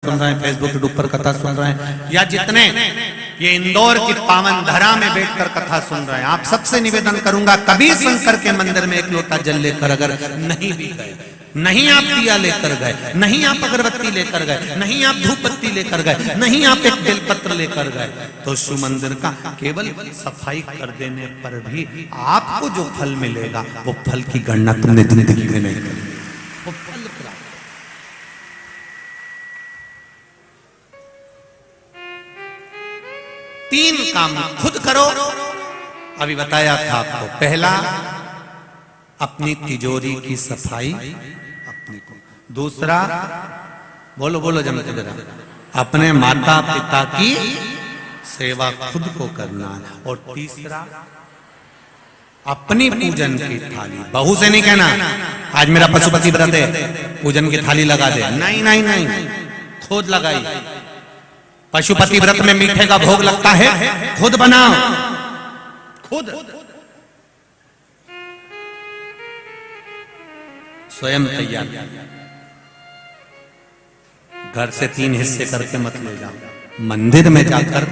सुन रहे हैं, Facebook YouTube पर कथा सुन रहे हैं, या जितने ये इंदौर की पावन धरा में बैठकर कथा सुन रहे हैं, आप सबसे निवेदन करूंगा, कभी शंकर के मंदिर में एक लोटा जल लेकर अगर नहीं भी गए, नहीं आप दिया लेकर गए, नहीं आप अगरबत्ती लेकर गए, नहीं आप धूप बत्ती लेकर गए, नहीं आप एक बेलपत्र लेकर गए, तो शिव मंदिर का केवल सफाई कर देने पर भी आपको जो फल मिलेगा वो फल की गणना तुमने जिंदगी में नहीं करी। वो फल तीन काम खुद करो, अभी बताया था आपको। पहला, अपनी तिजोरी की सफाई अपने को। दूसरा, बोलो बोलो जमते जरा, अपने माता पिता की सेवा खुद को करना है। और तीसरा, अपनी पूजन की थाली, बहू से नहीं कहना आज मेरा पशुपति व्रत है पूजन की थाली लगा दे, नहीं नहीं नहीं, खुद लगाई। पशुपति व्रत में मीठे का भोग लगता है, खुद बनाओ, खुद स्वयं तैयार। घर से 3 हिस्से करके मत ले जाओ, मंदिर में जाकर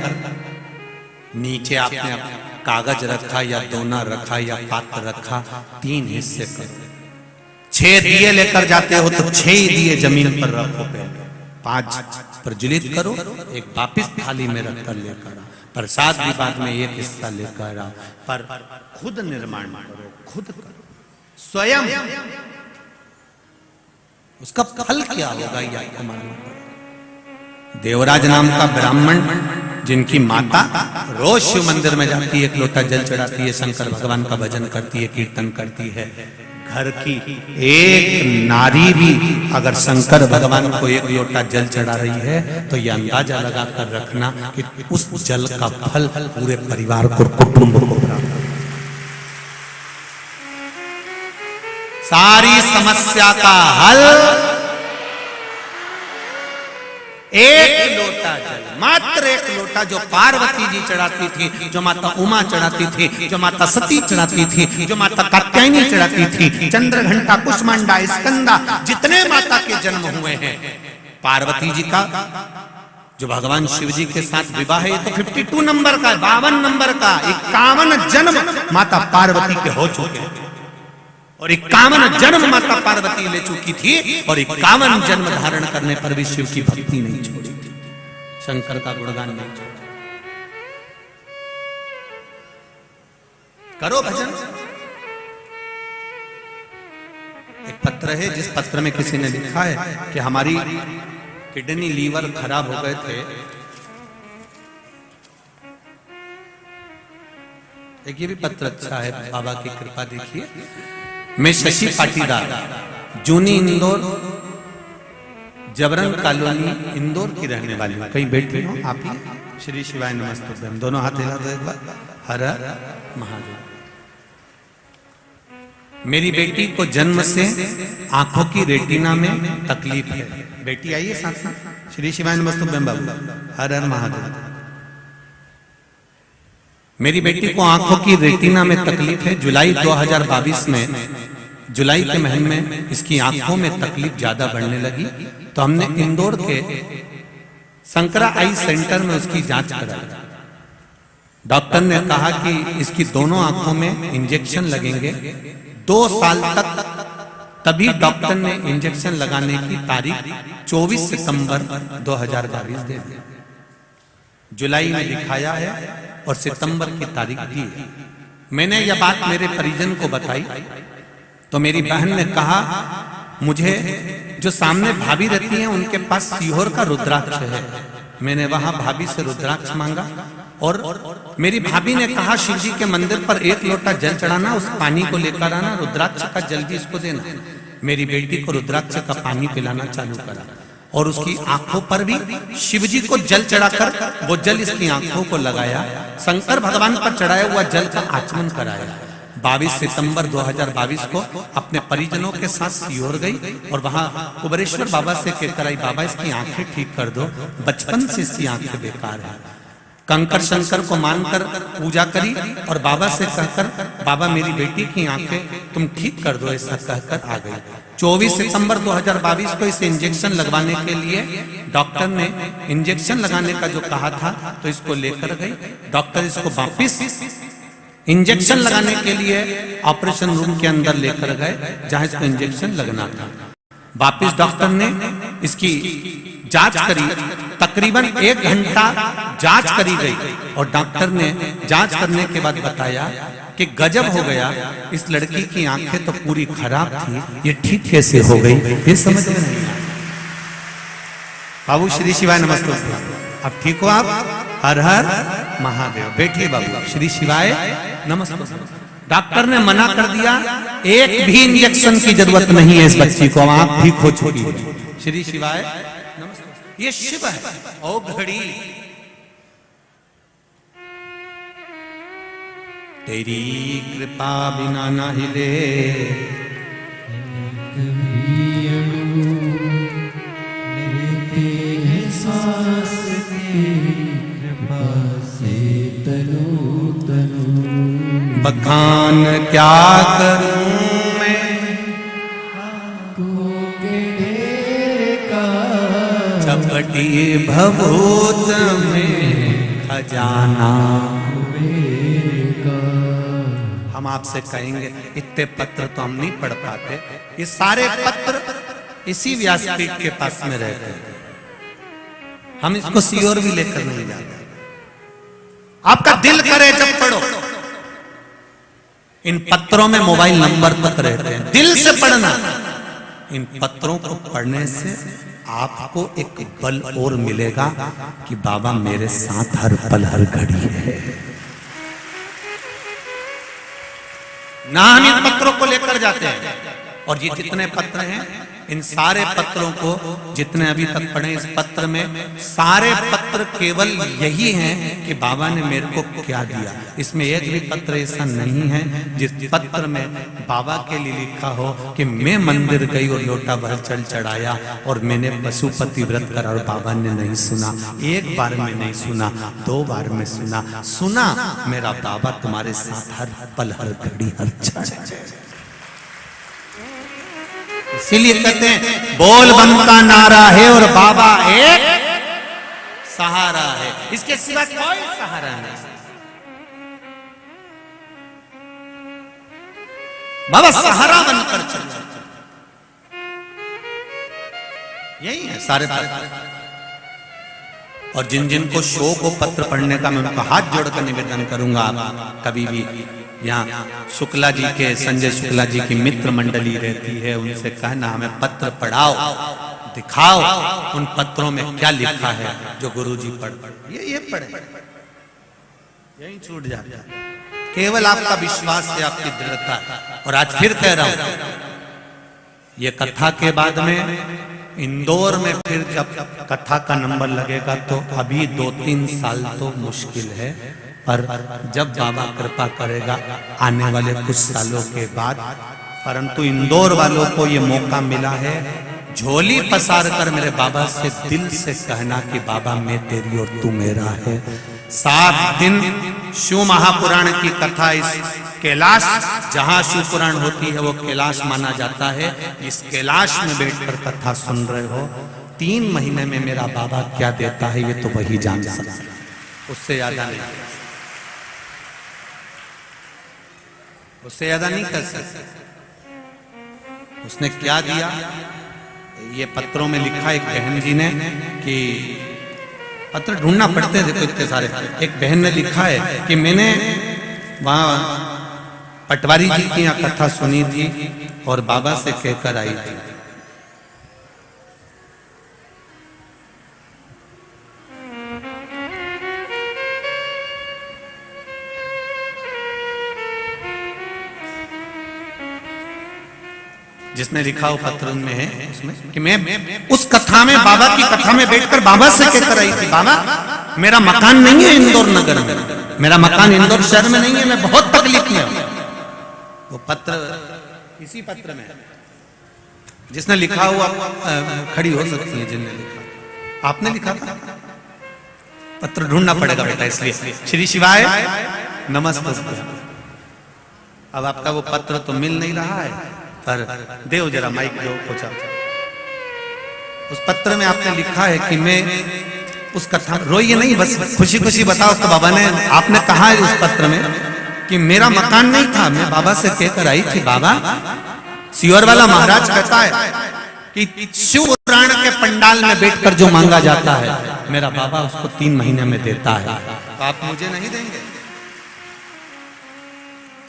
नीचे आपने कागज रखा या दोना रखा या पात्र रखा, 3 हिस्से करो। 6 दिए लेकर जाते हो तो 6 ही दिए जमीन पर रखो, पहले 5 प्रज्वलित करो, एक वापिस थाली में रखकर लेकर आओ, प्रसाद भी बाद में एक हिस्सा लेकर आओ, पर खुद निर्माण करो, खुद करो स्वयं। उसका फल क्या होगा ये आपको मालूम पड़ेगा। देवराज नाम का ब्राह्मण जिनकी माता रोज शिव मंदिर में जाती है, एक लोटा जल चढ़ाती है, शंकर भगवान का भजन करती है, कीर्तन करती है, घर की एक नारी भी अगर शंकर भगवान को एक लोटा जल चढ़ा रही है तो यह अंदाजा लगाकर रखना कि उस जल का फल पूरे परिवार को, कुटुंब को प्राप्त होगा। सारी समस्या का हल एक लोटा जल, मात्र एक लोटा, जो पार्वती जी चढ़ाती थी, जो माता उमा चढ़ाती थी, जो माता सती चढ़ाती थी, जो माता कात्यायनी चढ़ाती थी, चंद्रघंटा, कुष्मांडा, स्कंदा, जितने माता के जन्म हुए हैं, पार्वती जी का जो भगवान शिव जी के साथ विवाह है, ये तो 52 नंबर का, 52 नंबर का, 51 जन्म माता पार्वती के हो चुके हैं। और 51 जन्म माता पार्वती ले चुकी थी, और 51 जन्म धारण करने पर भी शिव की भक्ति नहीं छोड़ी थी, शंकर का गुणगान नहीं छोड़ा। करो भजन। एक पत्र है, जिस पत्र में किसी ने लिखा है कि हमारी किडनी, लीवर खराब हो गए थे। एक ये भी पत्र अच्छा है, बाबा की कृपा देखिए। मैं शशि पाटीदार, जूनी इंदौर, जबरन कॉलोनी इंदौर की रहने वाली हूँ। कहीं बैठे हो आप ही? श्री शिवाय नमस्तुभ्यं, दोनों हाथ हिला दो एक बार, हर हर महादेव। मेरी बेटी को जन्म से आंखों की रेटिना में तकलीफ है। बेटी आइए साथ साथ, श्री शिवाय नमस्तुभ्यं बाबू, हर हर महादेव। मेरी बेटी को आंखों की रेटिना में तकलीफ है। जुलाई 2022 में, जुलाई के महीने में इसकी आंखों में तकलीफ ज्यादा बढ़ने लगी, तो हमने इंदौर के शंकरा आई सेंटर में उसकी जांच कराई। डॉक्टर ने कहा कि इसकी दोनों आंखों में इंजेक्शन लगेंगे 2 साल तक। तभी डॉक्टर ने इंजेक्शन लगाने की तारीख 24 सितंबर 2022 दे दी। जुलाई में दिखाया है और सितंबर की तारीख दी है। मैंने यह बात मेरे परिजन को बताई तो मेरी बहन ने कहा, मुझे जो सामने भाभी रहती हैं उनके पास सीहोर का रुद्राक्ष है। मैंने वहां भाभी से रुद्राक्ष मांगा और मेरी भाभी ने कहा, शिव जी के मंदिर पर 1 लोटा जल चढ़ाना, उस पानी को लेकर आना, रुद्राक्ष का जल भी इसको देना। मेरी बेटी को रुद्राक्ष का पानी पिलाना चालू करा और उसकी आंखों पर भी शिवजी को जल चढ़ाकर वो जल इसकी आंखों को लगाया, शंकर भगवान पर चढ़ाया हुआ जल का आचमन कराया। 22 सितंबर 2022 को अपने परिजनों के साथ सीहोर गई और वहां कुबरेश्वर बाबा से कहकर आई, बाबा इसकी आंखें ठीक कर दो, बचपन से इसकी आंखें बेकार है। कंकर शंकर को मानकर पूजा करी और बाबा से कहकर, बाबा मेरी बेटी की आंखें तुम ठीक कर दो, ऐसा कहकर आ गई। 24 सितंबर 2022 को इसे इंजेक्शन लगवाने के लिए डॉक्टर ने इंजेक्शन लगाने का जो कहा था, तो इसको लेकर गई डॉक्टर, इसको वापिस इंजेक्शन लगाने के लिए ऑपरेशन रूम के अंदर लेकर गए जहां इसको इंजेक्शन लगना था। वापिस डॉक्टर ने इसकी जांच करी, तकरीबन 1 घंटा जांच करी गई और डॉक्टर ने जांच करने के बाद बताया कि गजब हो गया, इस लड़की की आंखें तो पूरी खराब थी, ये ठीक कैसे हो गई, ये समझ में नहीं आया। बाबू श्री शिवाय नमस्ते। अब ठीक हो आप? हर हर महादेव। बैठिए बाबू। श्री शिवाय नमस्ते। डॉक्टर ने मना कर दिया, एक भी इंजेक्शन की जरूरत नहीं है इस बच्ची को, आप ठीक हो चुकी है। श्री शिवाय नमस्ते। ये शिव है। ओ घड़ी तेरी कृपा बिना ना हिले, सांस तेरी कृपा से तनु तनु, बखान क्या करूं मैं चपटी भभूत में खजाना। हम आपसे कहेंगे इतने पत्र तो हम नहीं पढ़ पाते, ये सारे पत्र इसी व्यासपीठ के पास में रहते हैं, हम इसको सियोर भी लेकर नहीं जाते। आपका दिल करे जब पढ़ो। इन पत्रों में मोबाइल नंबर तक रहते हैं, दिल से पढ़ना। इन पत्रों को पढ़ने से आपको एक बल और मिलेगा कि बाबा मेरे साथ हर पल हर घड़ी है। ना हम इन पत्रों को लेकर जाते हैं, और ये जितने पत्र हैं, इन सारे पत्रों को जितने अभी तक पढ़े, इस पत्र में सारे पत्र केवल यही हैं कि बाबा ने मेरे को क्या दिया। इसमें एक भी पत्र ऐसा नहीं है जिस पत्र में बाबा के लिए लिखा हो कि मैं मंदिर गई और लोटा भर जल चढ़ाया और मैंने पशुपति व्रत करा और बाबा ने नहीं सुना। एक बार में नहीं सुना, 2 बार में सुना, सुना मेरा बाबा तुम्हारे साथ हर पल हर घड़ी हर क्षण। इसीलिए कहते हैं बोल बम का नारा है और बाबा एक सहारा है, इसके सिवा कोई सहारा नहीं। बाबा सहारा बनकर चल, यही है सारे पत्र। और जिन जिन को शौक हो पत्र पढ़ने का, मैं उनका हाथ जोड़कर निवेदन करूंगा, आप कभी भी यहाँ शुक्ला जी के, संजय शुक्ला जी की मित्र मंडली रहती है, उनसे कहना हमें पत्र पढ़ाओ, दिखाओ उन पत्रों में क्या लिखा है जो गुरुजी पढ़ ये पढ़े, यही छूट जाता है। केवल आपका विश्वास है, आपकी दृढ़ता है। और आज फिर कह रहा हूं, ये कथा के बाद में इंदौर में फिर जब कथा का नंबर लगेगा तो अभी 2-3 साल तो मुश्किल है, पर जब बाबा कृपा करेगा आने वाले कुछ सालों के बाद। परंतु इंदौर वालों को ये मौका मिला है, झोली पसार कर मेरे बाबा से दिल से कहना कि बाबा मैं तेरी और तू मेरा है। 7 दिन शिव महापुराण की कथा, इस कैलाश जहां शिव पुराण होती है वो कैलाश माना जाता है, इस कैलाश में बैठकर कथा सुन रहे हो। 3 महीने में मेरा बाबा क्या देता है ये तो वही जान सकता है, उससे ज्यादा नहीं, उससे ज्यादा नहीं कर सकते। उसने क्या दिया ये पत्रों में लिखा। एक बहन जी ने कि पत्र ढूंढना पड़ते थे इतने सारे, एक बहन ने लिखा है कि मैंने वहां पटवारी जी की यहाँ कथा सुनी थी और बाबा से कहकर आई थी। जिसने लिखा हो पत्र में है उसमें कि मैं उस कथा में, बाबा की कथा में बैठकर बाबा से कहकर आई थी, बाबा मेरा मकान नहीं है इंदौर नगर में, मेरा मकान इंदौर शहर में नहीं है, मैं बहुत तकलीफ में हूं। वो पत्र इसी पत्र में जिसने लिखा हुआ खड़ी हो सकती है जिनने लिखा। आपने लिखा था, पत्र ढूंढना पड़ेगा बेटा, इसलिए श्री शिवाय नमस्ते। अब आपका वो पत्र तो मिल नहीं रहा है, पर देव जरा माइक दो पूछा। उस पत्र में आपने लिखा है कि मैं उस कथा, रोइए नहीं, बस खुशी खुशी बताओ। तो बाबा ने, आपने कहा है उस पत्र में कि मेरा मकान नहीं था, मैं बाबा से कहकर आई थी, बाबा सियोर वाला महाराज कहता है कि शिव पुराण के पंडाल में बैठकर जो मांगा जाता है मेरा बाबा उसको 3 महीने में देता है, तो आप मुझे नहीं देंगे?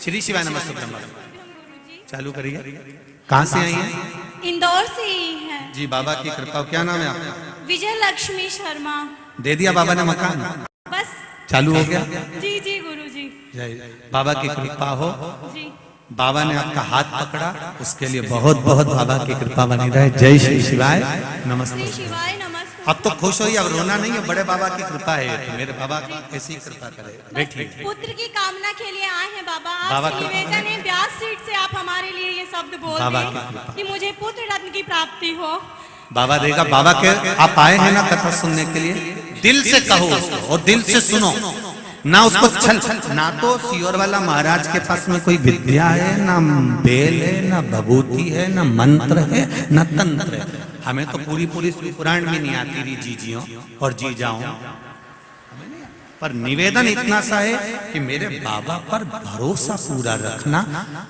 श्री शिवाय नमस्ते ब्रह्मा। चालू करिए। कहाँ से आई है? इंदौर से ही है जी। बाबा की कृपा। क्या नाम है आपका? विजय लक्ष्मी शर्मा। दे दिया बाबा ने मकान? बस चालू हो गया? जी जी गुरुजी। जय बाबा की कृपा हो। जी। बाबा ने आपका हाथ पकड़ा, उसके लिए बहुत बहुत बाबा की कृपा बनी रहे। जय श्री शिवाय नमस्ते। श्री शिवाय नमस्ते। अब तो खुश होइए, अब रोना नहीं है, बड़े बाबा की कृपा है, तो मेरे बाबा की ऐसी कृपा करे। बैठिए। पुत्र की कामना के लिए आए हैं बाबा। बाबा आपसे निवेदन है, व्यास सीट से आप हमारे लिए ये शब्द बोल दें कि मुझे पुत्र रत्न की प्राप्ति हो। बाबा देगा। बाबा के आप आए हैं ना कथा सुनने के लिए, दिल से कहो उसको और दिल से सुनो ना, उसको छल। ना तो सियोर वाला महाराज के पास में कोई विद्या है, ना बेल है, ना भभूति है, ना मंत्र है, ना तंत्र है। हमें तो पूरी पुराण भी नहीं आती रही जीजियों और जी जाऊं, पर निवेदन इतना सा है कि मेरे बाबा पर भरोसा पूरा रखना।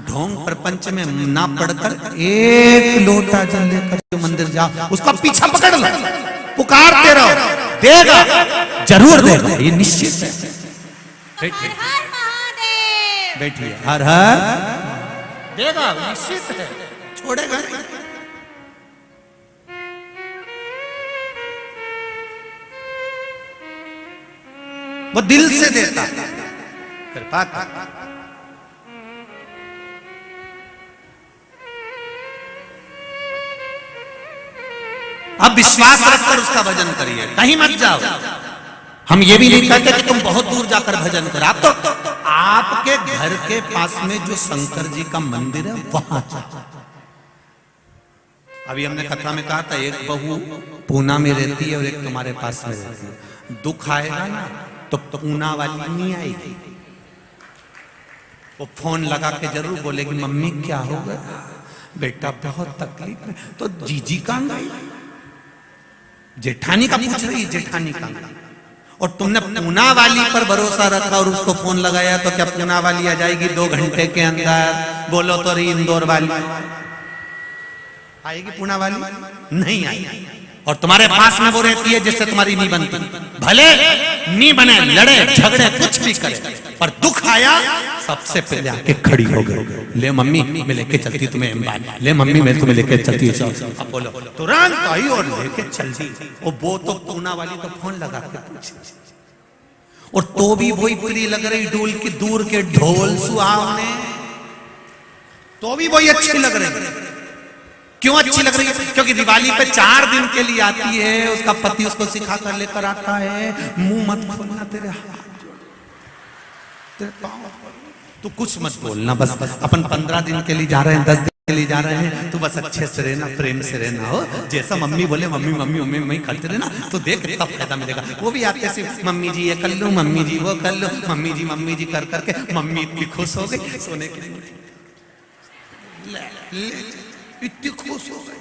ढोंग प्रपंच में ना पढ़कर 1 लोटा जल लेकर मंदिर जाओ, उसका पीछा पकड़ लो, पुकारते रहो, देगा, जरूर देगा, ये निश्चित है। हर हर महादेव। बैठिए। हर हर देगा, निश्चित है, छोड़ेगा नहीं। वो दिल से देता, कृपा कर। अब विश्वास रखकर उसका भजन करिए, कहीं मत जाओ। हम ये भी नहीं कहते कि तुम बहुत दूर जाकर भजन करो, आप तो आपके घर के पास में जो शंकर जी का मंदिर है वहां जाओ। अभी हमने कथा में कहा था, एक बहू पूना में रहती है और एक तुम्हारे पास में रहती है। दुख आएगा ना तो पूना वाली नहीं आएगी, वो फोन लगा के जरूर बोलेगी, मम्मी क्या हो गया बेटा, बहुत तकलीफ है। तो जीजी कहाँ गई? जेठानी का पूछ रही, जेठानी कहाँ गई? और तुमने पूना वाली पर भरोसा रखा और उसको फोन लगाया, तो क्या पूना वाली आ जाएगी 2 घंटे के अंदर? बोलो तो रही इंदौर वाली आएगी, पूना वाली नहीं आएगी। और तुम्हारे पास में वो रहती है जिससे तुम्हारी नहीं बनती, भले नहीं बने, लड़े झगड़े कुछ भी करे, पर दुख आया सबसे पहले आके खड़ी हो गई, ले मम्मी मैं लेके चलती तुम्हें अंबानी, ले मम्मी मैं तुम्हें लेके चलती है। अब बोलो, तुरंत आई और लेके चल दी। और वो तो पूना वाली तो फोन लगा के पूछी, और तो भी वही प्रिय लग रही डोल की दूर के ढोल सुहावने, तो भी वही अच्छी लग रही। क्यों अच्छी लग रही है? क्योंकि दिवाली पे 4 दिन के लिए आती है, उसका पति उसको सिखा कर लेकर आता है, मुंह मत खोलना, तेरे हाथ जोड़, तेरे पाँव, तू कुछ मत बोलना, बस अपन 15 दिन के लिए जा रहे हैं, 10 दिन के लिए जा रहे हैं, तू बस अच्छे से रहना, प्रेम से रहना, हो जैसा मम्मी बोले मम्मी मम्मी मम्मी मम्मी करते रहना, तो देख तब फायदा मिलेगा। वो भी आते सिर्फ मम्मी जी ये कर लो, मम्मी जी वो कर लो, मम्मी जी कर करके मम्मी इतनी खुश हो गई, सोने के लिए इतनी खुश हो गई।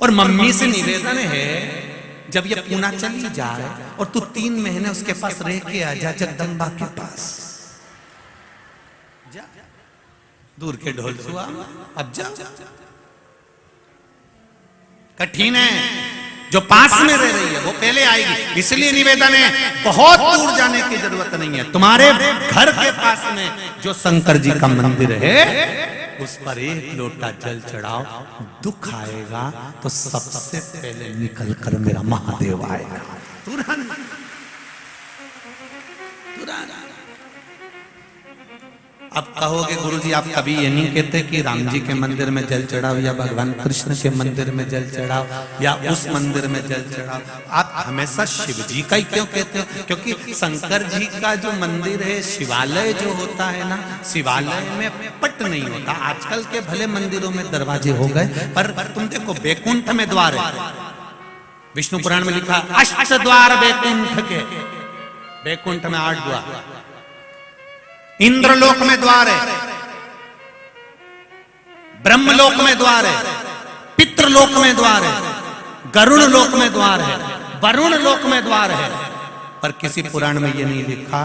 और मम्मी से निवेदन है, जब ये पूना चली जाए और तू 3 महीने उसके पास रह के आ जा, जगदम्बा के पास जा, दूर के ढोल सुआ, अब जा। कठिन है, जो पास में रह रही है वो पहले आएगी, इसलिए निवेदन है बहुत दूर जाने की जरूरत नहीं है। तुम्हारे घर के पास में जो शंकर जी का मंदिर है उस पर 1 लोटा जल चढ़ाओ, दुख आएगा तो सबसे पहले निकल कर मेरा महादेव आएगा। तुरंत अब कहोगे गुरुजी आप कभी ये नहीं कहते कि राम जी के मंदिर में जल चढ़ाओ, या भगवान कृष्ण के मंदिर में जल चढ़ाओ, या उस मंदिर में जल चढ़ाओ? आप हमेशा शिव जी का ही क्यों कहते हो? क्योंकि शंकर जी का जो मंदिर है, शिवालय जो होता है ना, शिवालय में पट नहीं होता। आजकल के भले मंदिरों में दरवाजे हो गए, पर तुम देखो बैकुंठ में द्वार है, विष्णु पुराण में लिखा 8 द्वार बैकुंठ के, बैकुंठ में 8 द्वार, इंद्रलोक में द्वार है, ब्रह्मलोक में द्वार है, पितृलोक में द्वार है, गरुड़ लोक में द्वार है, वरुण लोक में द्वार है, पर किसी पुराण में यह नहीं लिखा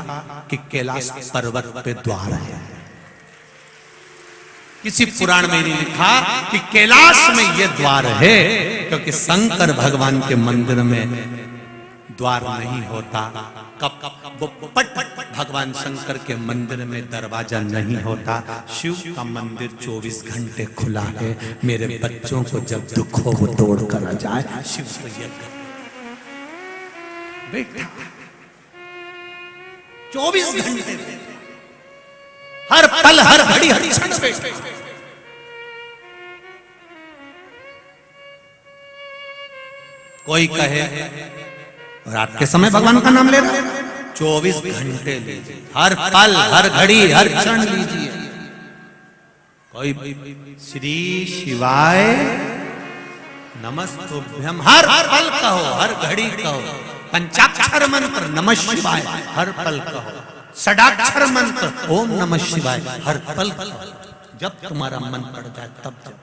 कि कैलाश पर्वत पे द्वार है। किसी पुराण में नहीं लिखा कि कैलाश में यह द्वार है, क्योंकि शंकर भगवान के मंदिर में द्वार नहीं होता। कपट भगवान शंकर के मंदिर में दरवाजा नहीं होता। शिव का मंदिर 24 घंटे खुला है। मेरे बच्चों को जब दुख हो वो तोड़ कर आ जाए, शिव तो यज्ञ बेटा 24 घंटे, हर पल हर घड़ी हर क्षण बैठे। कोई कहे रात के समय भगवान का नाम ले रहा है, 24 घंटे लीजिए, हर पल हर घड़ी हर क्षण लीजिए। कोई श्री शिवाय नमस्तुभ्यम हर पल कहो, हर घड़ी कहो। पंचाक्षर मंत्र नमः शिवाय हर पल कहो। षडाक्षर मंत्र ओम नमः शिवाय हर पल कहो। जब तुम्हारा मन पड़ जाए तब जब